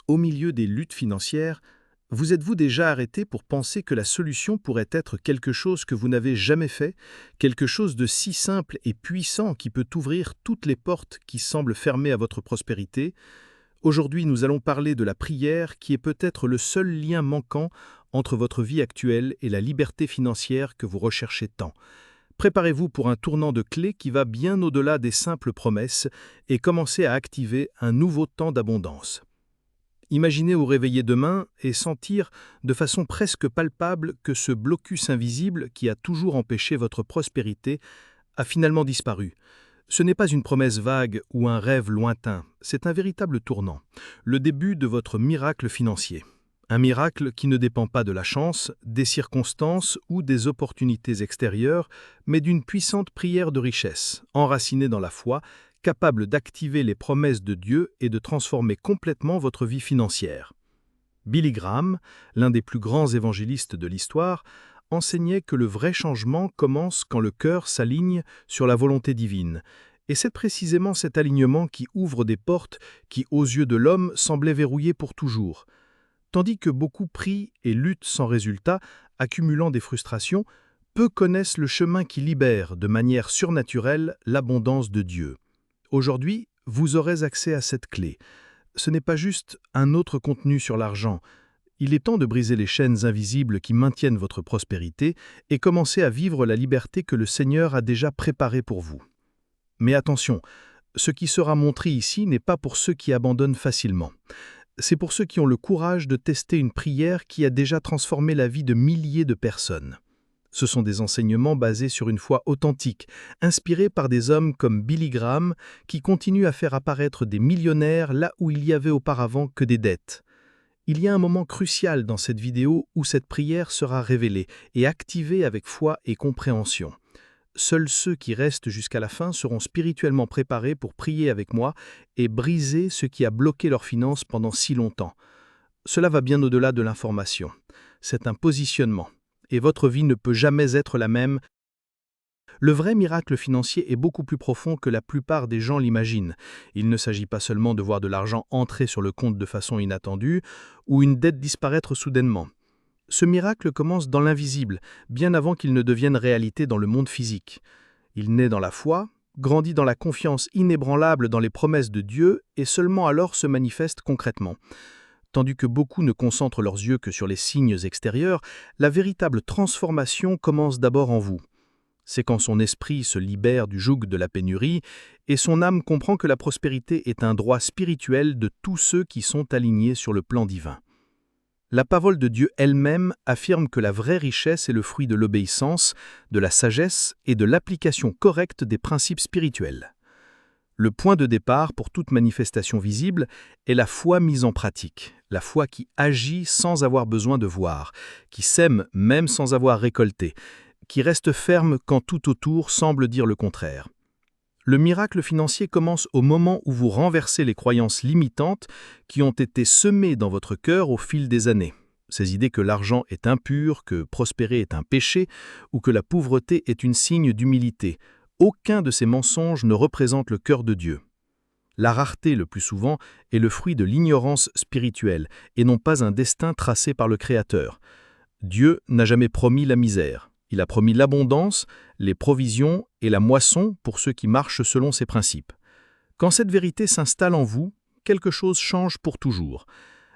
Au milieu des luttes financières, vous êtes-vous déjà arrêté pour penser que la solution pourrait être quelque chose que vous n'avez jamais fait, quelque chose de si simple et puissant qui peut ouvrir toutes les portes qui semblent fermées à votre prospérité? Aujourd'hui, nous allons parler de la prière qui est peut-être le seul lien manquant entre votre vie actuelle et la liberté financière que vous recherchez tant. Préparez-vous pour un tournant de clé qui va bien au-delà des simples promesses et commencer à activer un nouveau temps d'abondance. Imaginez vous réveiller demain et sentir de façon presque palpable que ce blocus invisible qui a toujours empêché votre prospérité a finalement disparu. Ce n'est pas une promesse vague ou un rêve lointain, c'est un véritable tournant, le début de votre miracle financier. Un miracle qui ne dépend pas de la chance, des circonstances ou des opportunités extérieures, mais d'une puissante prière de richesse, enracinée dans la foi, capable d'activer les promesses de Dieu et de transformer complètement votre vie financière. Billy Graham, l'un des plus grands évangélistes de l'histoire, enseignait que le vrai changement commence quand le cœur s'aligne sur la volonté divine. Et c'est précisément cet alignement qui ouvre des portes qui, aux yeux de l'homme, semblaient verrouillées pour toujours. Tandis que beaucoup prient et luttent sans résultat, accumulant des frustrations, peu connaissent le chemin qui libère de manière surnaturelle l'abondance de Dieu. Aujourd'hui, vous aurez accès à cette clé. Ce n'est pas juste un autre contenu sur l'argent. Il est temps de briser les chaînes invisibles qui maintiennent votre prospérité et commencer à vivre la liberté que le Seigneur a déjà préparée pour vous. Mais attention, ce qui sera montré ici n'est pas pour ceux qui abandonnent facilement. C'est pour ceux qui ont le courage de tester une prière qui a déjà transformé la vie de milliers de personnes. Ce sont des enseignements basés sur une foi authentique, inspirés par des hommes comme Billy Graham, qui continuent à faire apparaître des millionnaires là où il y avait auparavant que des dettes. Il y a un moment crucial dans cette vidéo où cette prière sera révélée et activée avec foi et compréhension. Seuls ceux qui restent jusqu'à la fin seront spirituellement préparés pour prier avec moi et briser ce qui a bloqué leurs finances pendant si longtemps. Cela va bien au-delà de l'information. C'est un positionnement. Et votre vie ne peut jamais être la même. Le vrai miracle financier est beaucoup plus profond que la plupart des gens l'imaginent. Il ne s'agit pas seulement de voir de l'argent entrer sur le compte de façon inattendue ou une dette disparaître soudainement. Ce miracle commence dans l'invisible, bien avant qu'il ne devienne réalité dans le monde physique. Il naît dans la foi, grandit dans la confiance inébranlable dans les promesses de Dieu et seulement alors se manifeste concrètement. Tandis que beaucoup ne concentrent leurs yeux que sur les signes extérieurs, la véritable transformation commence d'abord en vous. C'est quand son esprit se libère du joug de la pénurie et son âme comprend que la prospérité est un droit spirituel de tous ceux qui sont alignés sur le plan divin. La parole de Dieu elle-même affirme que la vraie richesse est le fruit de l'obéissance, de la sagesse et de l'application correcte des principes spirituels. Le point de départ pour toute manifestation visible est la foi mise en pratique, la foi qui agit sans avoir besoin de voir, qui sème même sans avoir récolté, qui reste ferme quand tout autour semble dire le contraire. Le miracle financier commence au moment où vous renversez les croyances limitantes qui ont été semées dans votre cœur au fil des années. Ces idées que l'argent est impur, que prospérer est un péché ou que la pauvreté est une signe d'humilité. Aucun de ces mensonges ne représente le cœur de Dieu. La rareté, le plus souvent, est le fruit de l'ignorance spirituelle et non pas un destin tracé par le Créateur. Dieu n'a jamais promis la misère. Il a promis l'abondance, les provisions et la moisson pour ceux qui marchent selon ses principes. Quand cette vérité s'installe en vous, quelque chose change pour toujours.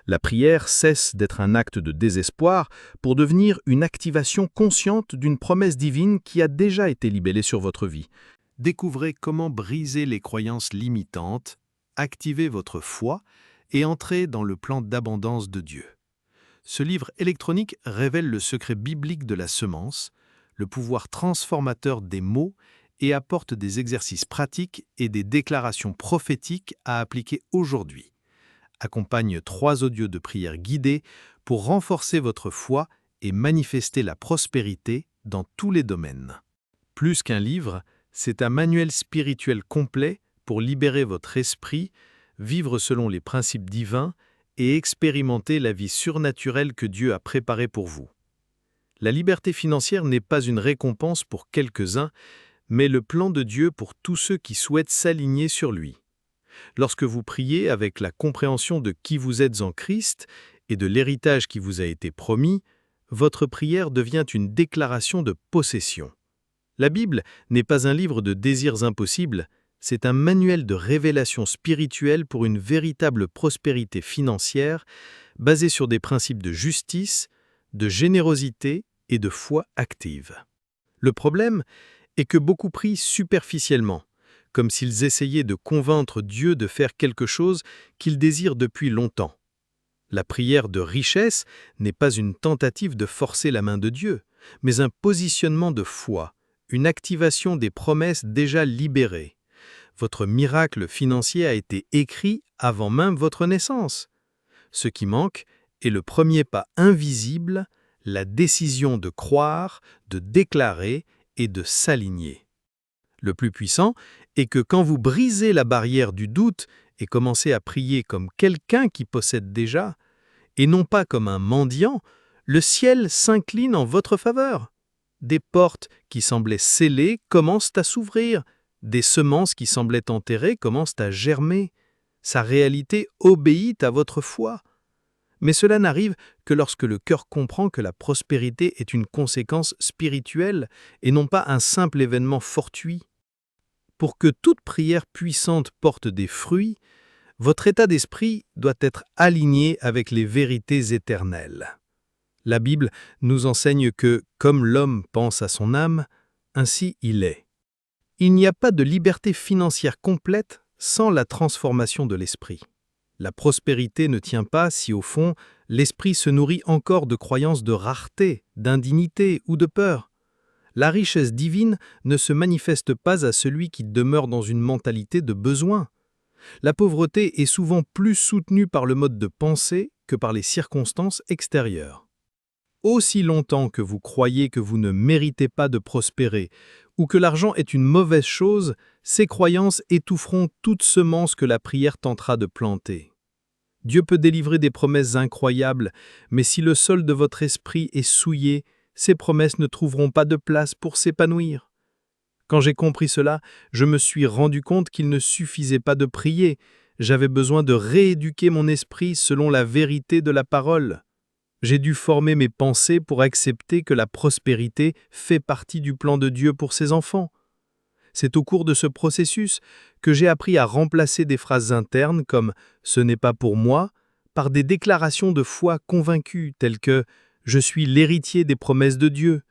La prière cesse d'être un acte de désespoir pour devenir une activation consciente d'une promesse divine qui a déjà été libellée sur votre vie. Découvrez comment briser les croyances limitantes, activer votre foi et entrer dans le plan d'abondance de Dieu. Ce livre électronique révèle le secret biblique de la semence, le pouvoir transformateur des mots et apporte des exercices pratiques et des déclarations prophétiques à appliquer aujourd'hui. Accompagne 3 audios de prière guidés pour renforcer votre foi et manifester la prospérité dans tous les domaines. Plus qu'un livre, c'est un manuel spirituel complet pour libérer votre esprit, vivre selon les principes divins et expérimenter la vie surnaturelle que Dieu a préparée pour vous. La liberté financière n'est pas une récompense pour quelques-uns, mais le plan de Dieu pour tous ceux qui souhaitent s'aligner sur lui. Lorsque vous priez avec la compréhension de qui vous êtes en Christ et de l'héritage qui vous a été promis, votre prière devient une déclaration de possession. La Bible n'est pas un livre de désirs impossibles, c'est un manuel de révélation spirituelle pour une véritable prospérité financière basée sur des principes de justice, de générosité et de foi active. Le problème est que beaucoup prient superficiellement, comme s'ils essayaient de convaincre Dieu de faire quelque chose qu'il désire depuis longtemps. La prière de richesse n'est pas une tentative de forcer la main de Dieu, mais un positionnement de foi, une activation des promesses déjà libérées. Votre miracle financier a été écrit avant même votre naissance. Ce qui manque est le premier pas invisible, la décision de croire, de déclarer et de s'aligner. Le plus puissant est que quand vous brisez la barrière du doute et commencez à prier comme quelqu'un qui possède déjà, et non pas comme un mendiant, le ciel s'incline en votre faveur. Des portes qui semblaient scellées commencent à s'ouvrir, des semences qui semblaient enterrées commencent à germer. Sa réalité obéit à votre foi. Mais cela n'arrive que lorsque le cœur comprend que la prospérité est une conséquence spirituelle et non pas un simple événement fortuit. Pour que toute prière puissante porte des fruits, votre état d'esprit doit être aligné avec les vérités éternelles. La Bible nous enseigne que, comme l'homme pense à son âme, ainsi il est. Il n'y a pas de liberté financière complète sans la transformation de l'esprit. La prospérité ne tient pas si, au fond, l'esprit se nourrit encore de croyances de rareté, d'indignité ou de peur. La richesse divine ne se manifeste pas à celui qui demeure dans une mentalité de besoin. La pauvreté est souvent plus soutenue par le mode de pensée que par les circonstances extérieures. Aussi longtemps que vous croyez que vous ne méritez pas de prospérer ou que l'argent est une mauvaise chose, ces croyances étoufferont toute semence que la prière tentera de planter. Dieu peut délivrer des promesses incroyables, mais si le sol de votre esprit est souillé, ces promesses ne trouveront pas de place pour s'épanouir. Quand j'ai compris cela, je me suis rendu compte qu'il ne suffisait pas de prier, j'avais besoin de rééduquer mon esprit selon la vérité de la parole. J'ai dû former mes pensées pour accepter que la prospérité fait partie du plan de Dieu pour ses enfants. C'est au cours de ce processus que j'ai appris à remplacer des phrases internes comme « ce n'est pas pour moi » par des déclarations de foi convaincues telles que « je suis l'héritier des promesses de Dieu ».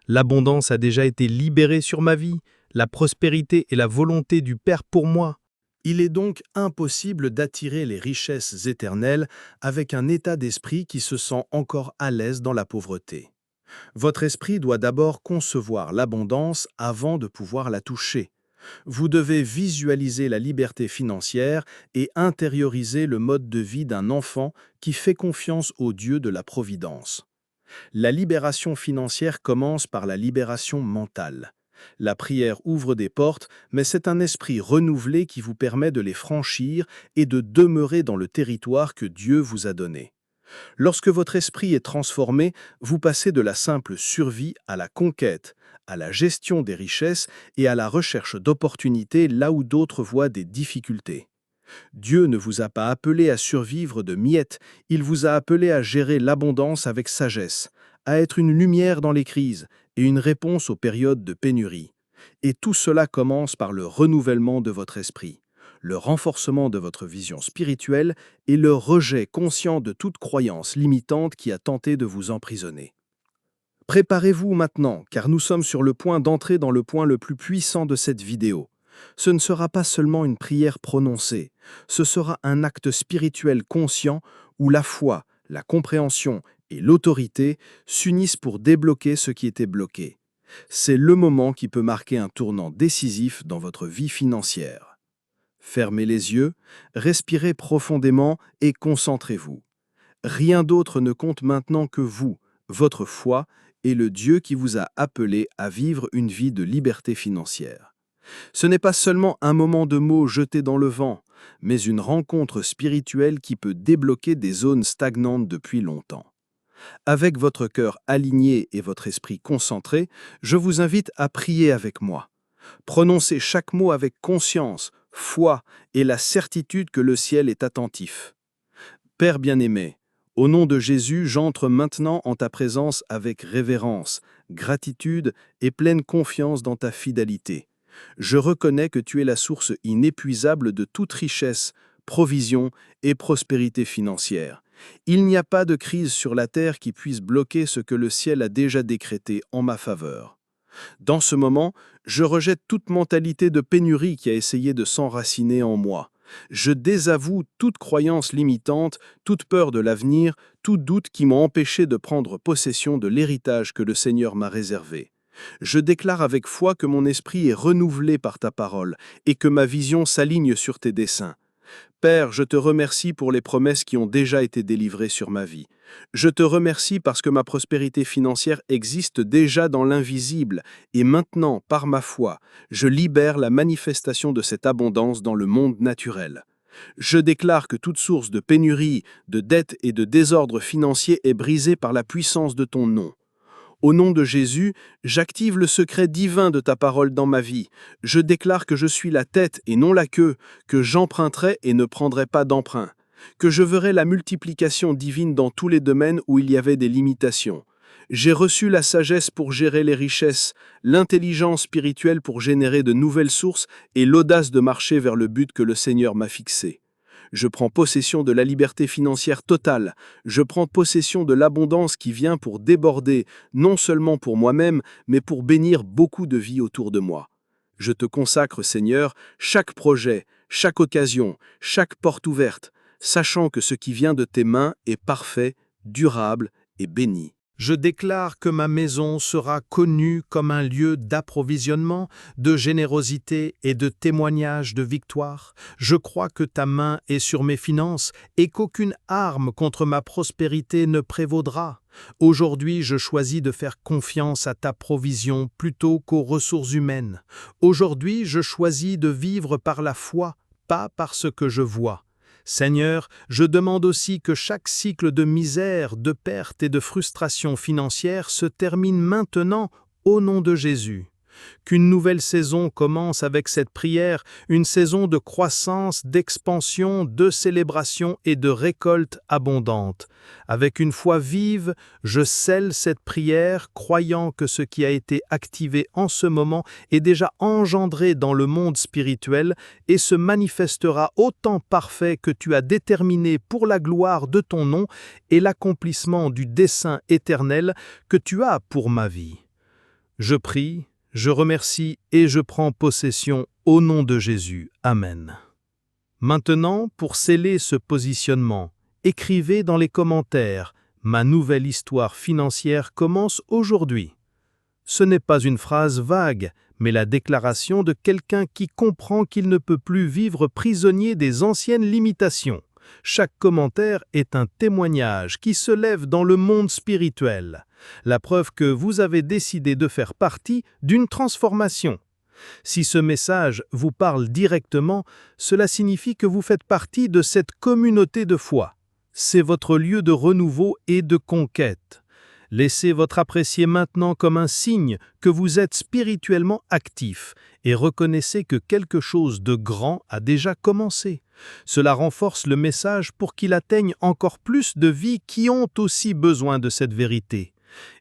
L'abondance a déjà été libérée sur ma vie, la prospérité est la volonté du Père pour moi. Il est donc impossible d'attirer les richesses éternelles avec un état d'esprit qui se sent encore à l'aise dans la pauvreté. Votre esprit doit d'abord concevoir l'abondance avant de pouvoir la toucher. Vous devez visualiser la liberté financière et intérioriser le mode de vie d'un enfant qui fait confiance au Dieu de la providence. La libération financière commence par la libération mentale. La prière ouvre des portes, mais c'est un esprit renouvelé qui vous permet de les franchir et de demeurer dans le territoire que Dieu vous a donné. Lorsque votre esprit est transformé, vous passez de la simple survie à la conquête, à la gestion des richesses et à la recherche d'opportunités là où d'autres voient des difficultés. Dieu ne vous a pas appelé à survivre de miettes, il vous a appelé à gérer l'abondance avec sagesse, à être une lumière dans les crises et une réponse aux périodes de pénurie. Et tout cela commence par le renouvellement de votre esprit, le renforcement de votre vision spirituelle et le rejet conscient de toute croyance limitante qui a tenté de vous emprisonner. Préparez-vous maintenant, car nous sommes sur le point d'entrer dans le point le plus puissant de cette vidéo. Ce ne sera pas seulement une prière prononcée, ce sera un acte spirituel conscient où la foi, la compréhension et l'autorité s'unissent pour débloquer ce qui était bloqué. C'est le moment qui peut marquer un tournant décisif dans votre vie financière. Fermez les yeux, respirez profondément et concentrez-vous. Rien d'autre ne compte maintenant que vous, votre foi et le Dieu qui vous a appelé à vivre une vie de liberté financière. Ce n'est pas seulement un moment de mots jetés dans le vent, mais une rencontre spirituelle qui peut débloquer des zones stagnantes depuis longtemps. Avec votre cœur aligné et votre esprit concentré, je vous invite à prier avec moi. Prononcez chaque mot avec conscience, foi et la certitude que le ciel est attentif. Père bien-aimé, au nom de Jésus, j'entre maintenant en ta présence avec révérence, gratitude et pleine confiance dans ta fidélité. Je reconnais que tu es la source inépuisable de toute richesse, provision et prospérité financière. Il n'y a pas de crise sur la terre qui puisse bloquer ce que le ciel a déjà décrété en ma faveur. Dans ce moment, je rejette toute mentalité de pénurie qui a essayé de s'enraciner en moi. Je désavoue toute croyance limitante, toute peur de l'avenir, tout doute qui m'ont empêché de prendre possession de l'héritage que le Seigneur m'a réservé. Je déclare avec foi que mon esprit est renouvelé par ta parole et que ma vision s'aligne sur tes desseins. Père, je te remercie pour les promesses qui ont déjà été délivrées sur ma vie. Je te remercie parce que ma prospérité financière existe déjà dans l'invisible et maintenant, par ma foi, je libère la manifestation de cette abondance dans le monde naturel. Je déclare que toute source de pénurie, de dette et de désordre financier est brisée par la puissance de ton nom. Au nom de Jésus, j'active le secret divin de ta parole dans ma vie. Je déclare que je suis la tête et non la queue, que j'emprunterai et ne prendrai pas d'emprunt, que je verrai la multiplication divine dans tous les domaines où il y avait des limitations. J'ai reçu la sagesse pour gérer les richesses, l'intelligence spirituelle pour générer de nouvelles sources et l'audace de marcher vers le but que le Seigneur m'a fixé. Je prends possession de la liberté financière totale. Je prends possession de l'abondance qui vient pour déborder, non seulement pour moi-même, mais pour bénir beaucoup de vies autour de moi. Je te consacre, Seigneur, chaque projet, chaque occasion, chaque porte ouverte, sachant que ce qui vient de tes mains est parfait, durable et béni. Je déclare que ma maison sera connue comme un lieu d'approvisionnement, de générosité et de témoignage de victoire. Je crois que ta main est sur mes finances et qu'aucune arme contre ma prospérité ne prévaudra. Aujourd'hui, je choisis de faire confiance à ta provision plutôt qu'aux ressources humaines. Aujourd'hui, je choisis de vivre par la foi, pas par ce que je vois. Seigneur, je demande aussi que chaque cycle de misère, de perte et de frustration financière se termine maintenant au nom de Jésus. Qu'une nouvelle saison commence avec cette prière, une saison de croissance, d'expansion, de célébration et de récolte abondante. Avec une foi vive, je scelle cette prière, croyant que ce qui a été activé en ce moment est déjà engendré dans le monde spirituel et se manifestera au temps parfait que tu as déterminé pour la gloire de ton nom et l'accomplissement du dessein éternel que tu as pour ma vie. Je prie, je remercie et je prends possession au nom de Jésus. Amen. Maintenant, pour sceller ce positionnement, écrivez dans les commentaires « Ma nouvelle histoire financière commence aujourd'hui ». Ce n'est pas une phrase vague, mais la déclaration de quelqu'un qui comprend qu'il ne peut plus vivre prisonnier des anciennes limitations. Chaque commentaire est un témoignage qui se lève dans le monde spirituel. La preuve que vous avez décidé de faire partie d'une transformation. Si ce message vous parle directement, cela signifie que vous faites partie de cette communauté de foi. C'est votre lieu de renouveau et de conquête. Laissez votre apprécié maintenant comme un signe que vous êtes spirituellement actif et reconnaissez que quelque chose de grand a déjà commencé. Cela renforce le message pour qu'il atteigne encore plus de vies qui ont aussi besoin de cette vérité.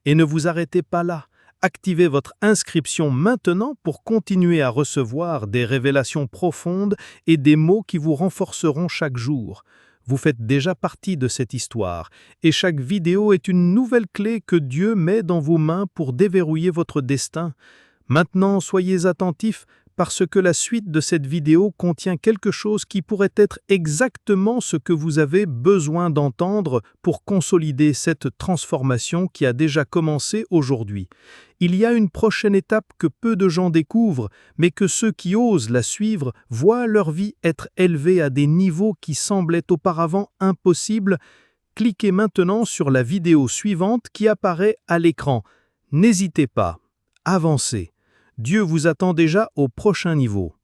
Et ne vous arrêtez pas là. Activez votre inscription maintenant pour continuer à recevoir des révélations profondes et des mots qui vous renforceront chaque jour. Vous faites déjà partie de cette histoire et chaque vidéo est une nouvelle clé que Dieu met dans vos mains pour déverrouiller votre destin. Maintenant, soyez attentifs parce que la suite de cette vidéo contient quelque chose qui pourrait être exactement ce que vous avez besoin d'entendre pour consolider cette transformation qui a déjà commencé aujourd'hui. Il y a une prochaine étape que peu de gens découvrent, mais que ceux qui osent la suivre voient leur vie être élevée à des niveaux qui semblaient auparavant impossibles. Cliquez maintenant sur la vidéo suivante qui apparaît à l'écran. N'hésitez pas, avancez. Dieu vous attend déjà au prochain niveau.